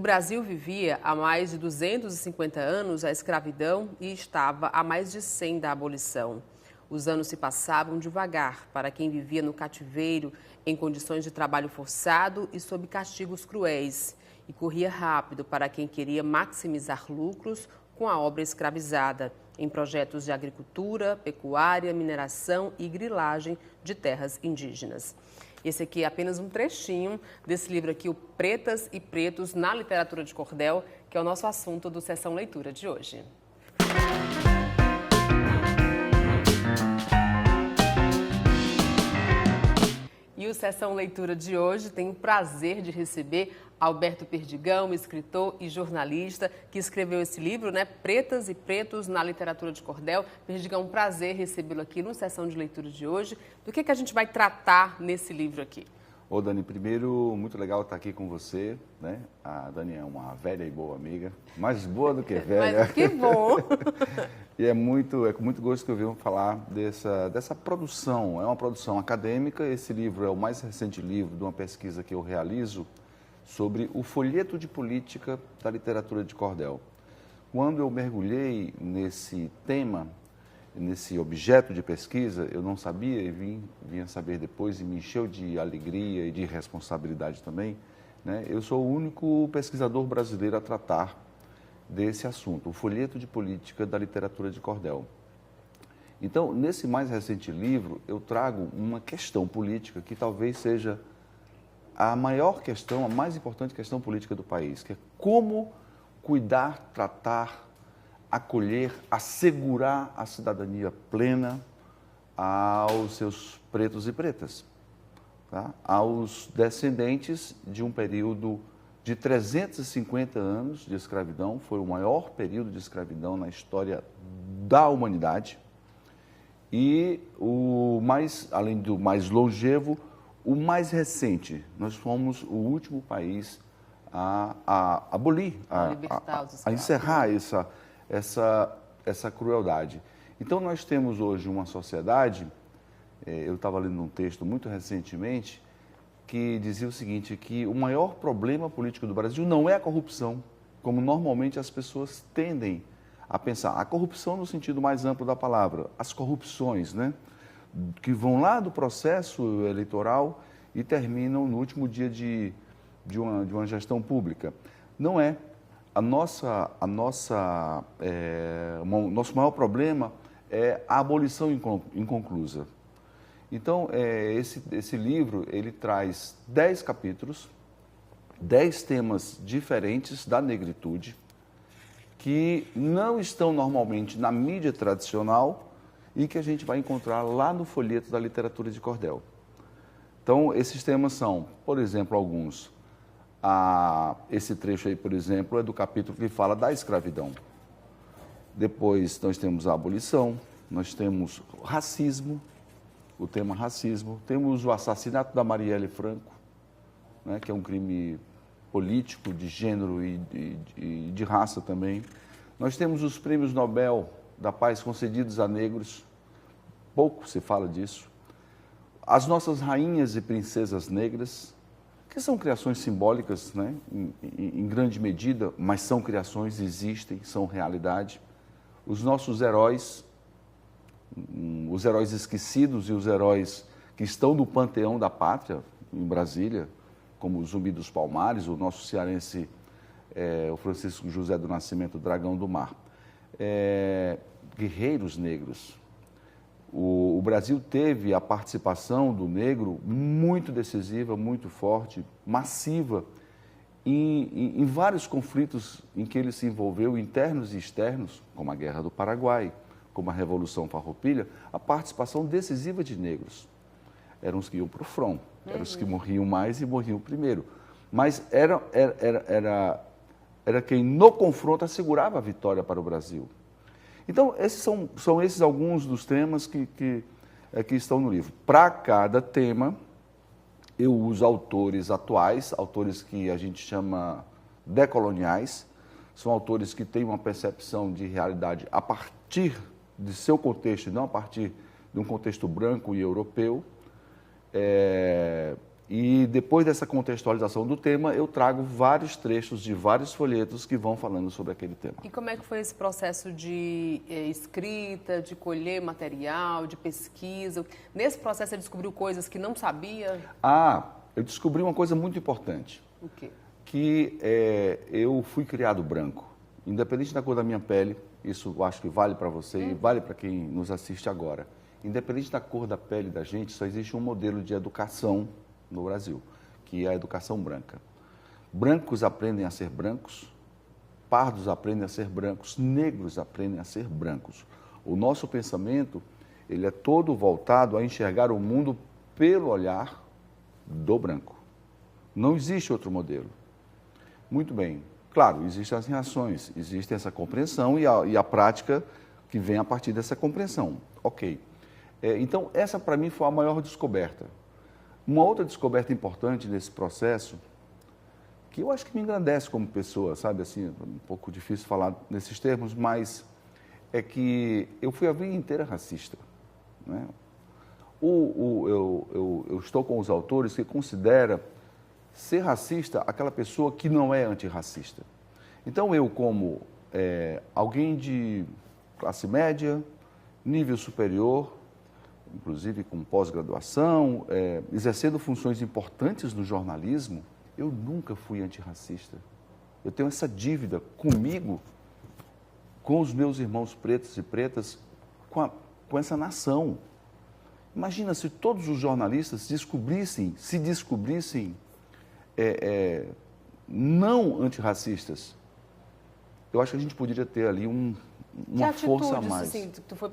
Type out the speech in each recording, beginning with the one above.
Brasil vivia há mais de 250 anos a escravidão e estava há mais de 100 da abolição. Os anos se passavam devagar para quem vivia no cativeiro, em condições de trabalho forçado e sob castigos cruéis. E corria rápido para quem queria maximizar lucros com a obra escravizada, em projetos de agricultura, pecuária, mineração e grilagem de terras indígenas. Esse aqui é apenas um trechinho desse livro aqui, o Pretas e Pretos na Literatura de Cordel, que é o nosso assunto do Sessão Leitura de hoje. E o Sessão Leitura de hoje tem o prazer de receber Alberto Perdigão, escritor e jornalista, que escreveu esse livro, né? Pretas e Pretos na Literatura de Cordel. Perdigão, um prazer recebê-lo aqui no Sessão de Leitura de hoje. Do que a gente vai tratar nesse livro aqui? Ô, Dani, primeiro, muito legal estar aqui com você, né? A Dani é uma velha e boa amiga, mais boa do que velha. Mas que bom! E é com muito gosto que eu venho falar dessa produção. É uma produção acadêmica. Esse livro é o mais recente livro de uma pesquisa que eu realizo sobre o folheto de política da literatura de cordel. Quando eu mergulhei nesse tema, nesse objeto de pesquisa, eu não sabia e vim a saber depois e me encheu de alegria e de responsabilidade também, né? Eu sou o único pesquisador brasileiro a tratar desse assunto, o folheto de política da literatura de cordel. Então, nesse mais recente livro, eu trago uma questão política que talvez seja a maior questão, a mais importante questão política do país, que é como cuidar, tratar, acolher, assegurar a cidadania plena aos seus pretos e pretas, tá? Aos descendentes de um período de 350 anos de escravidão, foi o maior período de escravidão na história da humanidade, e além do mais longevo, o mais recente. Nós fomos o último país a abolir, a encerrar essa crueldade. Então, nós temos hoje uma sociedade, eu estava lendo um texto muito recentemente, que dizia o seguinte, que o maior problema político do Brasil não é a corrupção, como normalmente as pessoas tendem a pensar. A corrupção no sentido mais amplo da palavra, as corrupções, né, que vão lá do processo eleitoral e terminam no último dia de uma gestão pública. Não é. O nosso maior problema é a abolição inconclusa. Então, esse livro, ele traz 10 capítulos, 10 temas diferentes da negritude, que não estão normalmente na mídia tradicional e que a gente vai encontrar lá no folheto da literatura de cordel. Então, esses temas são, por exemplo, alguns. Esse trecho aí, por exemplo, é do capítulo que fala da escravidão. Depois, nós temos a abolição, nós temos racismo, o tema racismo, temos o assassinato da Marielle Franco, né, que é um crime político, de gênero e de raça também. Nós temos os prêmios Nobel da Paz concedidos a negros, pouco se fala disso. As nossas rainhas e princesas negras, que são criações simbólicas, né, em grande medida, mas são criações, existem, são realidade. Os nossos heróis, os heróis esquecidos e os heróis que estão no panteão da pátria, em Brasília, como o Zumbi dos Palmares, o nosso cearense, o Francisco José do Nascimento, Dragão do Mar. Guerreiros negros. O Brasil teve a participação do negro muito decisiva, muito forte, massiva, em vários conflitos em que ele se envolveu, internos e externos, como a Guerra do Paraguai, como a Revolução Farroupilha, a participação decisiva de negros. Eram os que iam para o front, eram os que morriam mais e morriam primeiro. Mas era quem, no confronto, assegurava a vitória para o Brasil. Então, esses são esses alguns dos temas que estão no livro. Para cada tema, eu uso autores atuais, autores que a gente chama decoloniais, são autores que têm uma percepção de realidade a partir de seu contexto, e não a partir de um contexto branco e europeu. E depois dessa contextualização do tema, eu trago vários trechos de vários folhetos que vão falando sobre aquele tema. E como é que foi esse processo de escrita, de colher material, de pesquisa? Nesse processo você descobriu coisas que não sabia? Eu descobri uma coisa muito importante. O quê? Que eu fui criado branco. Independente da cor da minha pele, isso eu acho que vale para você e vale para quem nos assiste agora. Independente da cor da pele da gente, só existe um modelo de educação no Brasil, que é a educação branca. Brancos aprendem a ser brancos, pardos aprendem a ser brancos, negros aprendem a ser brancos. O nosso pensamento, ele é todo voltado a enxergar o mundo pelo olhar do branco. Não existe outro modelo. Muito bem. Claro, existem as reações, existe essa compreensão e a prática que vem a partir dessa compreensão. Ok. Então, essa para mim foi a maior descoberta. Uma outra descoberta importante nesse processo, que eu acho que me engrandece como pessoa, sabe, assim, um pouco difícil falar nesses termos, mas é que eu fui a vida inteira racista, né? Eu estou com os autores que consideram ser racista aquela pessoa que não é antirracista. Então, eu como alguém de classe média, nível superior, inclusive com pós-graduação, exercendo funções importantes no jornalismo, eu nunca fui antirracista. Eu tenho essa dívida comigo, com os meus irmãos pretos e pretas, com essa nação. Imagina se todos os jornalistas se descobrissem não antirracistas. Eu acho que a gente poderia ter ali uma força a mais. Assim, tu foi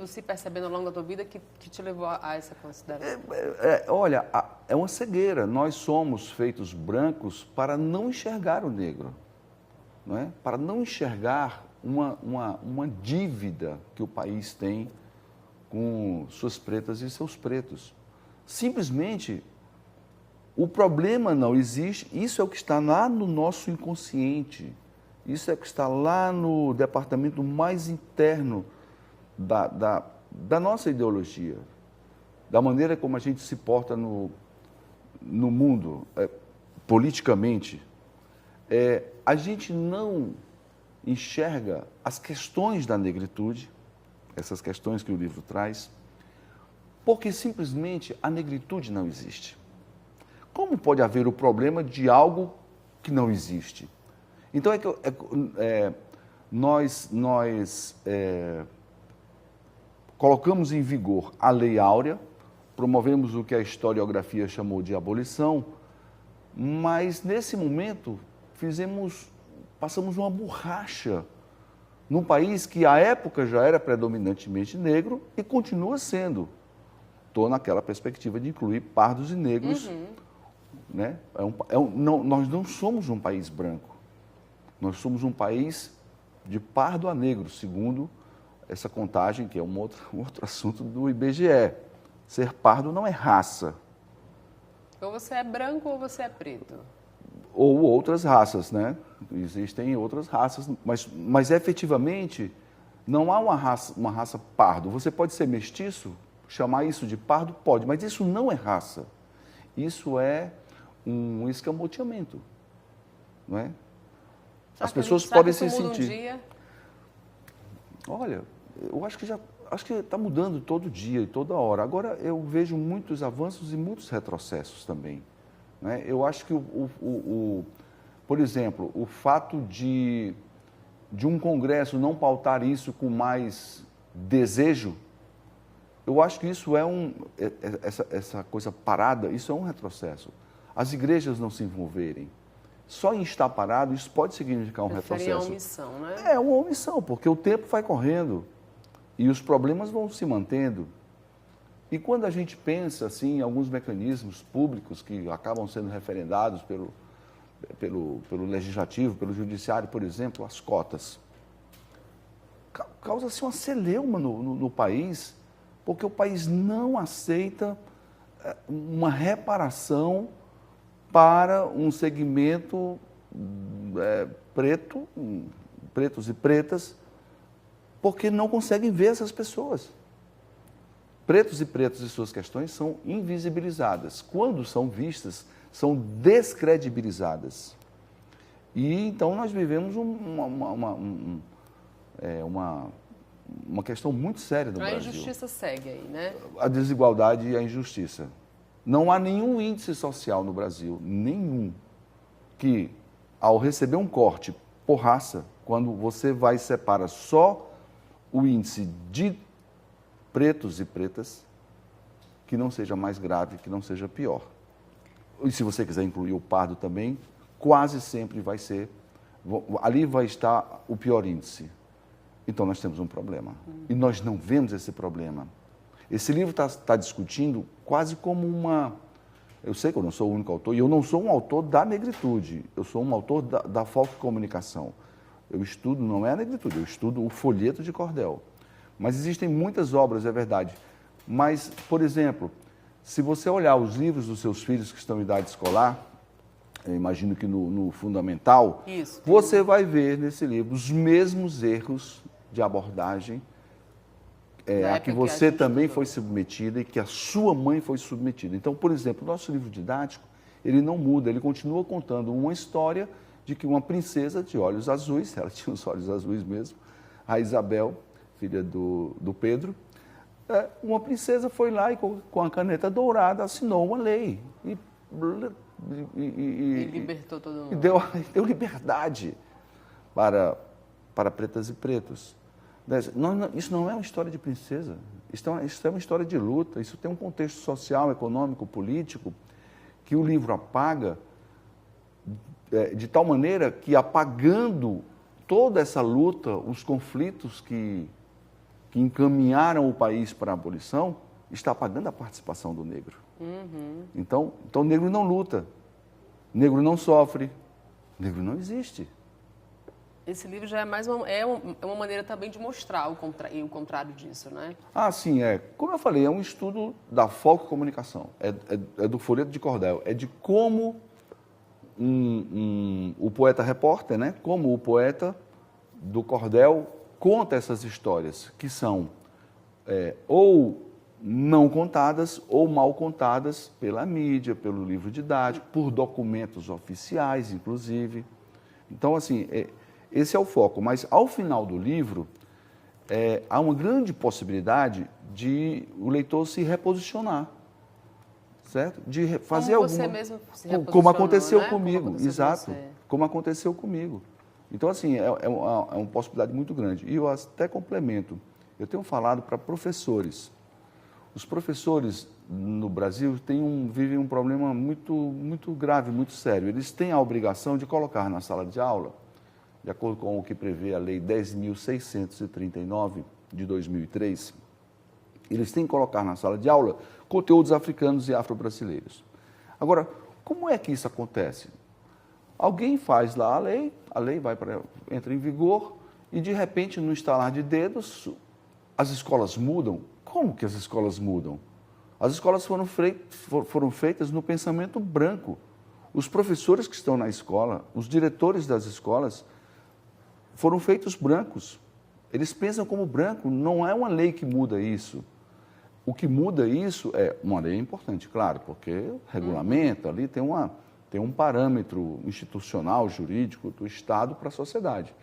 se percebendo ao longo da tua vida que te levou a essa consideração? Olha, é uma cegueira. Nós somos feitos brancos para não enxergar o negro, não é? Para não enxergar uma dívida que o país tem com suas pretas e seus pretos. Simplesmente, o problema não existe, isso é o que está lá no nosso inconsciente, isso é o que está lá no departamento mais interno da nossa ideologia, da maneira como a gente se porta no mundo, politicamente. A gente não enxerga as questões da negritude, essas questões que o livro traz, porque simplesmente a negritude não existe. Como pode haver o problema de algo que não existe? Então, nós colocamos em vigor a Lei Áurea, promovemos o que a historiografia chamou de abolição, mas, nesse momento, passamos uma borracha num país que, à época, já era predominantemente negro e continua sendo. Estou naquela perspectiva de incluir pardos e negros. Né? Nós não somos um país branco. Nós somos um país de pardo a negro, segundo essa contagem, que é um outro assunto do IBGE. Ser pardo não é raça. Ou você é branco ou você é preto. Ou outras raças, né? Existem outras raças, mas efetivamente não há uma raça pardo. Você pode ser mestiço, chamar isso de pardo? Pode, mas isso não é raça. Isso é um escamoteamento, não é? As pessoas podem se sentir. Olha, eu acho que está mudando todo dia e toda hora. Agora eu vejo muitos avanços e muitos retrocessos também, né? Eu acho que por exemplo, o fato de um Congresso não pautar isso com mais desejo, eu acho que isso essa coisa parada, isso é um retrocesso. As igrejas não se envolverem. Só em estar parado, isso pode significar um retrocesso. Seria uma omissão, né? É uma omissão, porque o tempo vai correndo e os problemas vão se mantendo. E quando a gente pensa assim, em alguns mecanismos públicos que acabam sendo referendados pelo legislativo, pelo judiciário, por exemplo, as cotas, causa-se uma celeuma no país, porque o país não aceita uma reparação para um segmento pretos e pretas, porque não conseguem ver essas pessoas. pretos e pretas e suas questões são invisibilizadas. Quando são vistas, são descredibilizadas. E então nós vivemos uma questão muito séria no Brasil. A injustiça segue aí, né? A desigualdade e a injustiça. Não há nenhum índice social no Brasil, nenhum, que ao receber um corte por raça, quando você vai e separa só o índice de pretos e pretas, que não seja mais grave, que não seja pior. E se você quiser incluir o pardo também, quase sempre vai ser, ali vai estar o pior índice. Então nós temos um problema. E nós não vemos esse problema. Esse livro está discutindo quase como uma... Eu sei que eu não sou o único autor, e eu não sou um autor da negritude, eu sou um autor da folccomunicação. Eu estudo, não é a negritude, eu estudo o folheto de cordel. Mas existem muitas obras, é verdade. Mas, por exemplo, se você olhar os livros dos seus filhos que estão em idade escolar, eu imagino que no fundamental, isso, você vai ver nesse livro os mesmos erros de abordagem a que você também foi submetida e que a sua mãe foi submetida. Então, por exemplo, o nosso livro didático, ele não muda, ele continua contando uma história de que uma princesa de olhos azuis, ela tinha os olhos azuis mesmo, a Isabel, filha do Pedro, uma princesa foi lá e com a caneta dourada assinou uma lei e libertou todo mundo. E deu liberdade para pretas e pretos. Isso não é uma história de princesa, isso é uma história de luta, isso tem um contexto social, econômico, político, que o livro apaga de tal maneira que, apagando toda essa luta, os conflitos que encaminharam o país para a abolição, está apagando a participação do negro. Uhum. Então o negro não luta, o negro não sofre, o negro não existe. Esse livro já é mais uma maneira também de mostrar o contrário disso, né? Ah, sim, como eu falei, é um estudo da folccomunicação, é do folheto de cordel, é de como o poeta repórter, né? Como o poeta do cordel conta essas histórias, que são ou não contadas ou mal contadas pela mídia, pelo livro didático, por documentos oficiais, inclusive. Então, assim, esse é o foco. Mas, ao final do livro, há uma grande possibilidade de o leitor se reposicionar, certo? De fazer como você mesmo se reposicionou, como aconteceu né? comigo, como aconteceu exato. Como aconteceu comigo. Então, assim, é uma possibilidade muito grande. E eu até complemento. Eu tenho falado para professores. Os professores no Brasil vivem um problema muito, muito grave, muito sério. Eles têm a obrigação de colocar na sala de aula, de acordo com o que prevê a Lei 10.639 de 2003, eles têm que colocar na sala de aula conteúdos africanos e afro-brasileiros. Agora, como é que isso acontece? Alguém faz lá a lei entra em vigor e, de repente, no estalar de dedos, as escolas mudam. Como que as escolas mudam? As escolas foram feitas no pensamento branco. Os professores que estão na escola, os diretores das escolas, foram feitos brancos. Eles pensam como branco, não é uma lei que muda isso. O que muda isso é uma lei importante, claro, porque regulamenta ali, tem um parâmetro institucional, jurídico do Estado para a sociedade.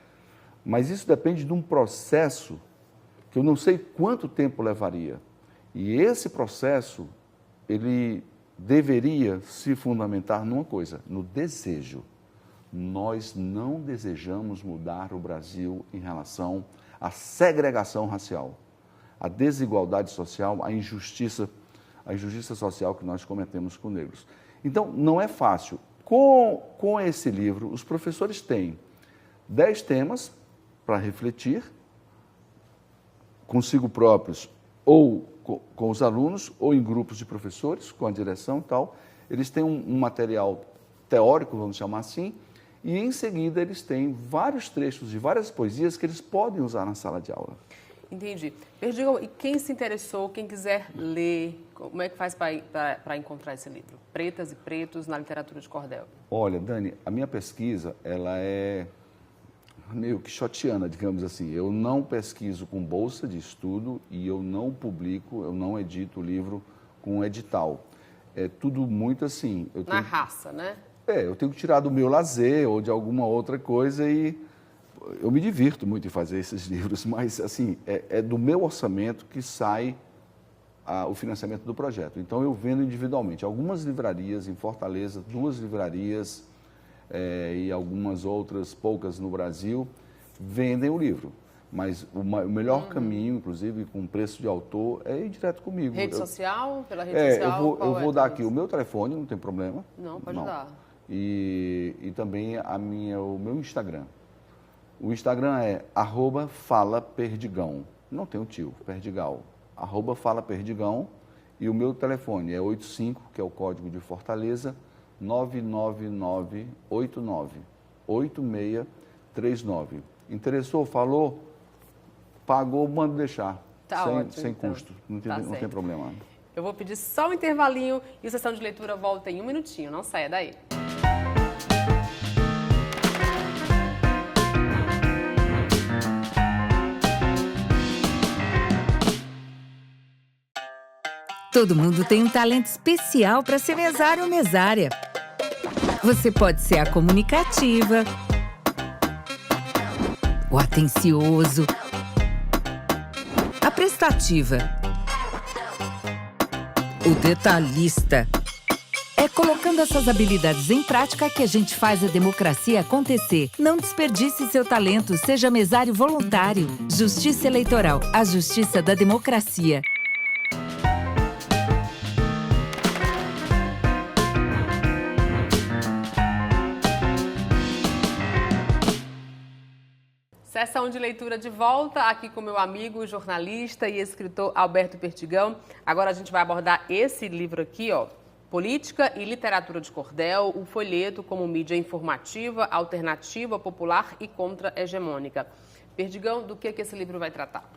Mas isso depende de um processo que eu não sei quanto tempo levaria. E esse processo, ele deveria se fundamentar numa coisa, no desejo. Nós não desejamos mudar o Brasil em relação à segregação racial, à desigualdade social, à injustiça social que nós cometemos com negros. Então, não é fácil. Com esse livro, os professores têm 10 temas para refletir, consigo próprios, ou com os alunos, ou em grupos de professores, com a direção e tal. Eles têm um material teórico, vamos chamar assim, e em seguida eles têm vários trechos de várias poesias que eles podem usar na sala de aula. Entendi. Perdigão, e quem se interessou, quem quiser ler, como é que faz para encontrar esse livro? Pretas e Pretos na literatura de cordel. Olha, Dani, a minha pesquisa, ela é meio quixotiana, digamos assim. Eu não pesquiso com bolsa de estudo e eu não publico, eu não edito o livro com edital. É tudo muito assim. Na raça, né? Eu tenho que tirar do meu lazer ou de alguma outra coisa e eu me divirto muito em fazer esses livros, mas assim, é do meu orçamento que sai o financiamento do projeto. Então eu vendo individualmente. Algumas livrarias em Fortaleza, 2 livrarias e algumas outras, poucas no Brasil, vendem o livro. Mas o melhor caminho, inclusive com preço de autor, é ir direto comigo. Rede social? Pela rede social? Eu vou dar aqui o meu telefone, não tem problema. Não, pode dar. E também o meu Instagram. O Instagram é @falaperdigão. Não tem o tio, Perdigal. @falaperdigão. E o meu telefone é 85, que é o código de Fortaleza, 99989-8639. Interessou, falou, pagou, manda deixar. Tá ótimo, sem então. custo. Não tem problema. Eu vou pedir só um intervalinho e a sessão de leitura volta em 1 minutinho. Não saia daí. Todo mundo tem um talento especial para ser mesário ou mesária. Você pode ser a comunicativa, o atencioso, a prestativa, o detalhista. É colocando essas habilidades em prática que a gente faz a democracia acontecer. Não desperdice seu talento, seja mesário voluntário. Justiça Eleitoral, a justiça da democracia. Sessão de leitura de volta, aqui com meu amigo, jornalista e escritor Alberto Perdigão. Agora a gente vai abordar esse livro aqui, ó, Política e Literatura de Cordel, o folheto como mídia informativa, alternativa, popular e contra-hegemônica. Perdigão, do que esse livro vai tratar?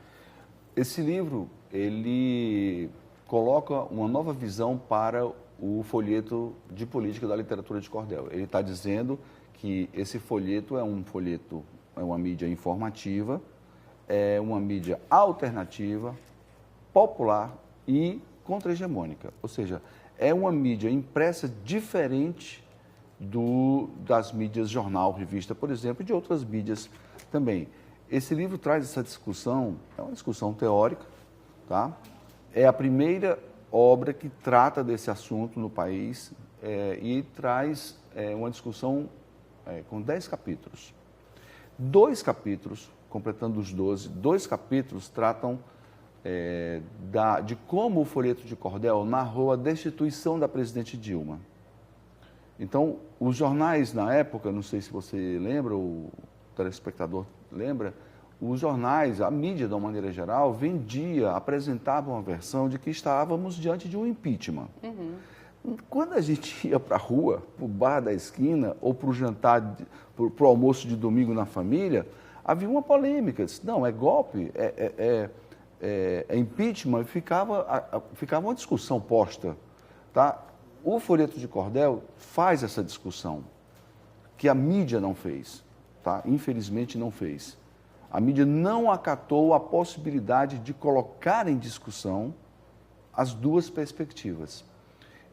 Esse livro, ele coloca uma nova visão para o folheto de política da literatura de cordel. Ele está dizendo que esse folheto é uma mídia informativa, é uma mídia alternativa, popular e contra-hegemônica. Ou seja, é uma mídia impressa diferente das mídias jornal, revista, por exemplo, e de outras mídias também. Esse livro traz essa discussão, é uma discussão teórica, tá? É a primeira obra que trata desse assunto no país e traz uma discussão com 10 capítulos. 2 capítulos, completando os 12, 2 capítulos tratam de como o folheto de cordel narrou a destituição da presidente Dilma. Então, os jornais na época, não sei se você lembra, o telespectador lembra, os jornais, a mídia de uma maneira geral, apresentava uma versão de que estávamos diante de um impeachment. Uhum. Quando a gente ia para a rua, para o bar da esquina, ou para o jantar, para o almoço de domingo na família, havia uma polêmica. Não, é golpe, é impeachment, ficava uma discussão posta. Tá? O folheto de cordel faz essa discussão, que a mídia não fez, tá? Infelizmente não fez. A mídia não acatou a possibilidade de colocar em discussão as 2 perspectivas.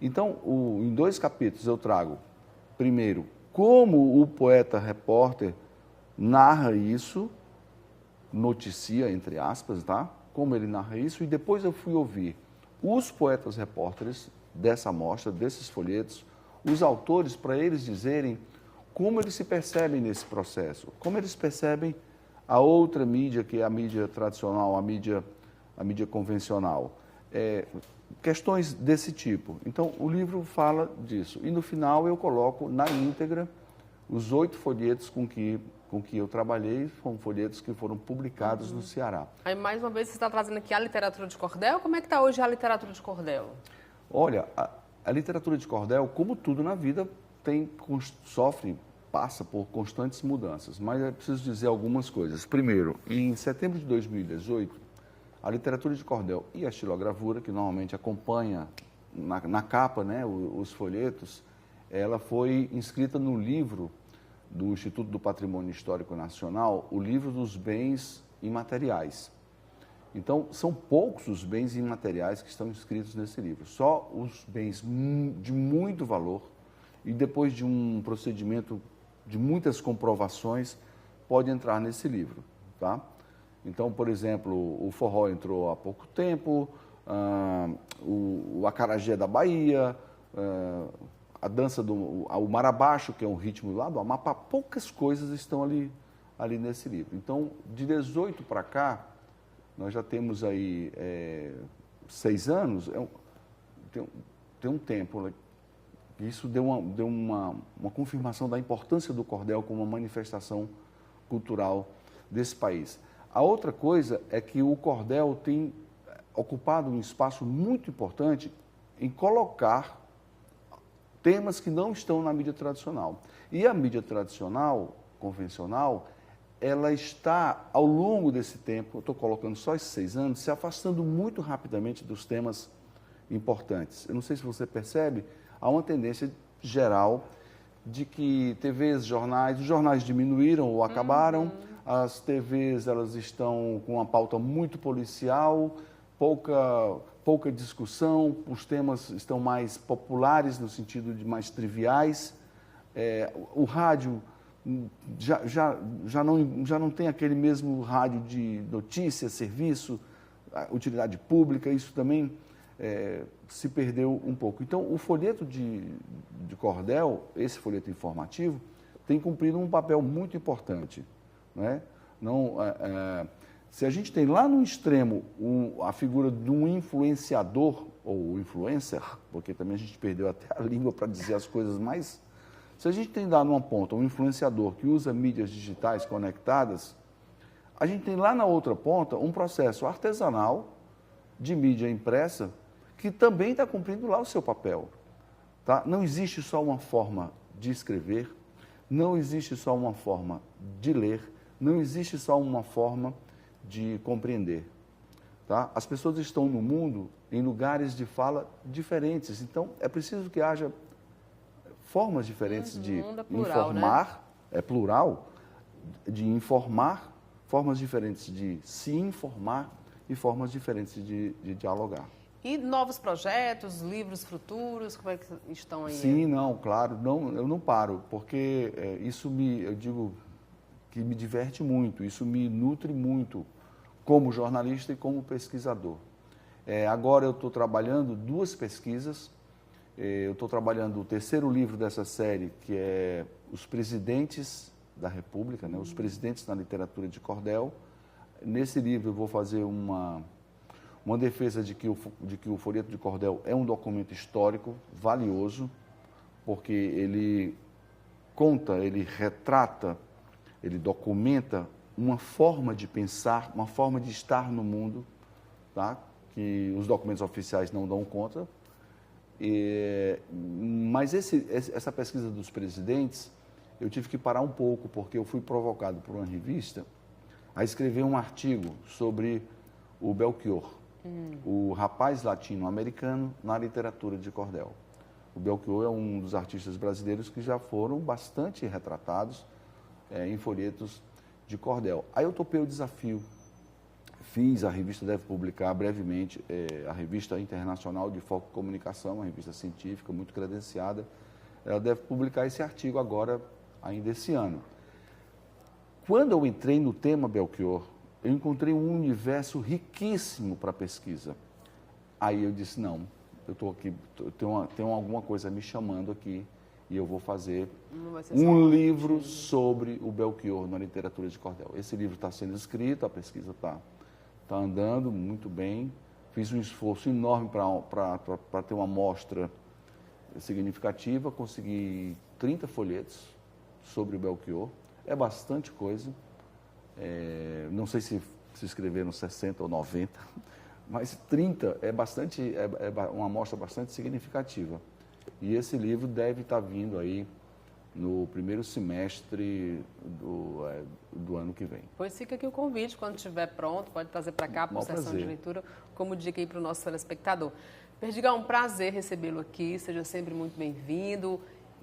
Então, em 2 capítulos eu trago, primeiro, como o poeta-repórter narra isso, noticia, entre aspas, tá? Como ele narra isso, e depois eu fui ouvir os poetas-repórteres dessa amostra, desses folhetos, os autores, para eles dizerem como eles se percebem nesse processo, como eles percebem a outra mídia, que é a mídia tradicional, a mídia convencional. Questões desse tipo. Então, o livro fala disso. E no final eu coloco na íntegra os 8 folhetos com que eu trabalhei, foram folhetos que foram publicados no Ceará. Aí, mais uma vez, você está trazendo aqui a literatura de cordel. Como é que está hoje a literatura de cordel? Olha, a literatura de cordel, como tudo na vida, passa por constantes mudanças. Mas é preciso dizer algumas coisas. Primeiro, em setembro de 2018, a literatura de cordel e a estilogravura, que normalmente acompanha na capa, né, os folhetos, ela foi inscrita no livro do Instituto do Patrimônio Histórico Nacional, o livro dos bens imateriais. Então, são poucos os bens imateriais que estão inscritos nesse livro. Só os bens de muito valor e depois de um procedimento de muitas comprovações pode entrar nesse livro, tá? Então, por exemplo, o forró entrou há pouco tempo, o acarajé da Bahia, a dança o marabaixo, que é um ritmo lá do Amapá, poucas coisas estão ali nesse livro. Então, de 18 para cá, nós já temos aí 6 anos, tem um tempo, né? Isso deu uma confirmação da importância do cordel como uma manifestação cultural desse país. A outra coisa é que o cordel tem ocupado um espaço muito importante em colocar temas que não estão na mídia tradicional. E a mídia tradicional, convencional, ela está, ao longo desse tempo, eu estou colocando só esses 6 anos, se afastando muito rapidamente dos temas importantes. Eu não sei se você percebe, há uma tendência geral de que TVs, os jornais diminuíram ou acabaram, as TVs elas estão com uma pauta muito policial, pouca discussão, os temas estão mais populares, no sentido de mais triviais. O rádio já não tem aquele mesmo rádio de notícia, serviço, utilidade pública, isso também se perdeu um pouco. Então, o folheto de cordel, esse folheto informativo, tem cumprido um papel muito importante. Né? Se a gente tem lá no extremo a figura de um influenciador, ou influencer, porque também a gente perdeu até a língua para dizer as coisas mais... Se a gente tem lá numa ponta um influenciador que usa mídias digitais conectadas, a gente tem lá na outra ponta um processo artesanal de mídia impressa que também está cumprindo lá o seu papel. Tá? Não existe só uma forma de escrever, não existe só uma forma de ler, não existe só uma forma de compreender. Tá? As pessoas estão no mundo em lugares de fala diferentes, então é preciso que haja formas diferentes de plural, informar, né? É plural, de informar, formas diferentes de se informar e formas diferentes de dialogar. E novos projetos, livros futuros, como é que estão aí? Sim, não, claro, eu não paro, porque eu digo que me diverte muito, isso me nutre muito como jornalista e como pesquisador. Agora eu estou trabalhando 2 pesquisas, eu estou trabalhando o 3º livro dessa série, que é Os Presidentes da República, né? Os Presidentes na Literatura de Cordel. Nesse livro eu vou fazer uma defesa de que o folheto de cordel é um documento histórico valioso, porque ele conta, ele retrata, ele documenta uma forma de pensar, uma forma de estar no mundo, tá? Que os documentos oficiais não dão conta. Mas essa pesquisa dos presidentes, eu tive que parar um pouco, porque eu fui provocado por uma revista a escrever um artigo sobre o Belchior, o rapaz latino-americano na literatura de cordel. O Belchior é um dos artistas brasileiros que já foram bastante retratados em folhetos de cordel. Aí eu topei o desafio. A revista deve publicar brevemente, a Revista Internacional de Foco e Comunicação, uma revista científica muito credenciada, ela deve publicar esse artigo agora, ainda esse ano. Quando eu entrei no tema Belchior, eu encontrei um universo riquíssimo para pesquisa. Aí eu disse, não, eu estou aqui, tenho alguma coisa me chamando aqui e eu vou fazer um livro sobre o Belchior na literatura de cordel. Esse livro está sendo escrito, a pesquisa está andando muito bem. Fiz um esforço enorme para ter uma amostra significativa, consegui 30 folhetos sobre o Belchior. É bastante coisa. Não sei se escreveram 60 ou 90, mas 30 é uma amostra bastante significativa. E esse livro deve estar vindo aí no primeiro semestre do ano que vem. Pois fica aqui o convite, quando estiver pronto, pode trazer para cá, para a sessão de leitura, como dica aí para o nosso telespectador. Perdigão, um prazer recebê-lo aqui, seja sempre muito bem-vindo.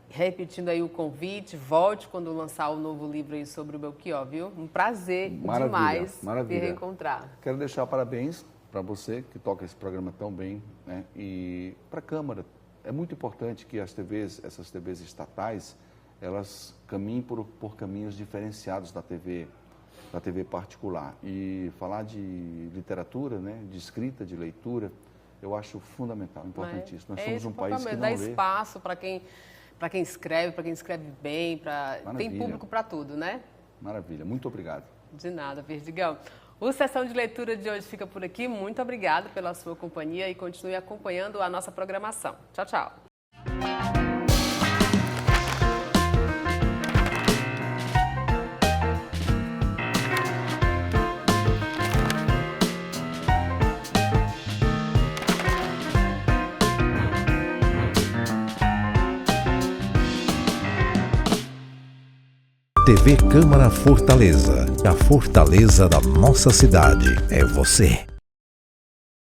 Repetindo aí o convite, volte quando lançar o novo livro aí sobre o Belchior, viu? Um prazer demais te reencontrar. Quero deixar parabéns para você que toca esse programa tão bem, né? E para a Câmara. É muito importante que essas TVs estatais, elas caminhem por caminhos diferenciados da TV particular. E falar de literatura, né? De escrita, de leitura, eu acho fundamental, importantíssimo. Nós somos um país que não dá lê. Espaço para quem escreve bem, tem público para tudo, né? Maravilha, muito obrigado. De nada, Perdigão. O Sessão de Leitura de hoje fica por aqui. Muito obrigada pela sua companhia e continue acompanhando a nossa programação. Tchau, tchau. TV Câmara Fortaleza, a fortaleza da nossa cidade é você.